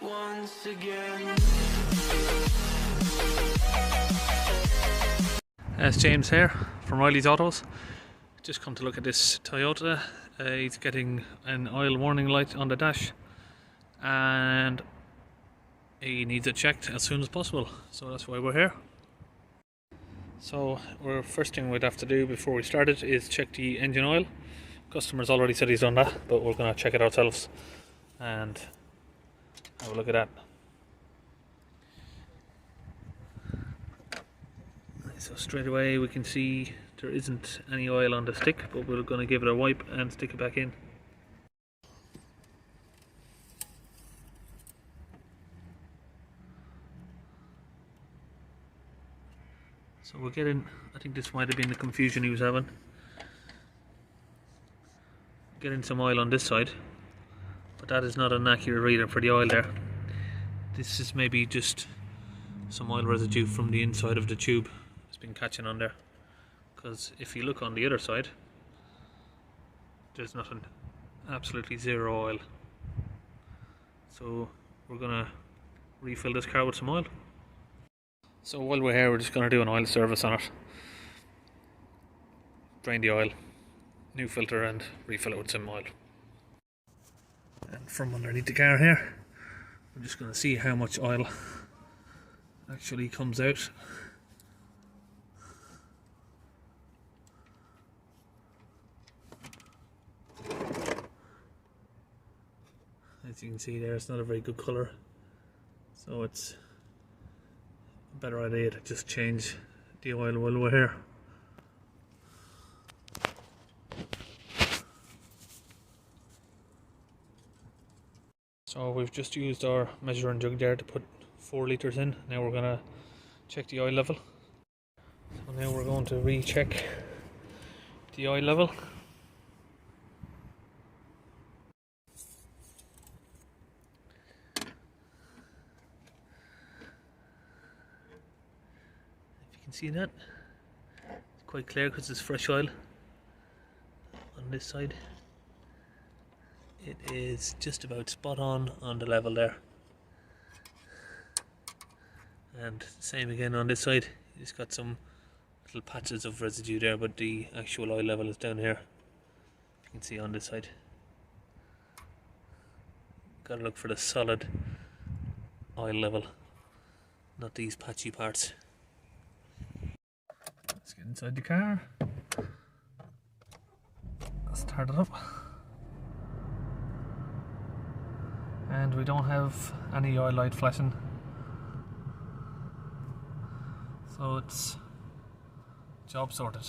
Once again. It's James here from Riley's Autos. Just come to look at this Toyota. It's getting an oil warning light on the dash and he needs it checked as soon as possible, so that's why we're here. So first thing we'd have to do before we start it is check the engine oil. Customer's already said he's done that, but we're going to check it ourselves and have a look at that. So straight away we can see there isn't any oil on the stick, but we're going to give it a wipe and stick it back in. So we're getting, I think this might have been the confusion he was having. Getting some oil on this side, but that is not an accurate reader for the oil there. This is maybe just some oil residue from the inside of the tube. It's been catching on there, because if you look on the other side, there's nothing, absolutely zero oil. So we're gonna refill this car with some oil. So while we're here, we're just gonna do an oil service on it. Drain the oil, new filter, and refill it with some oil. And from underneath the car here, we're just gonna see how much oil actually comes out. As you can see there, it's not a very good colour, so it's a better idea to just change the oil while we're here. So we've just used our measuring jug there to put 4 litres in. Now we're going to check the oil level. So now we're going to recheck the oil level. See that? It's quite clear because it's fresh oil. On this side, it is just about spot on the level there. And same again on this side. It's got some little patches of residue there, but the actual oil level is down here. You can see on this side. Gotta look for the solid oil level, not these patchy parts. Let's get inside the car. Start it up. And we don't have any oil light flashing. So it's job sorted.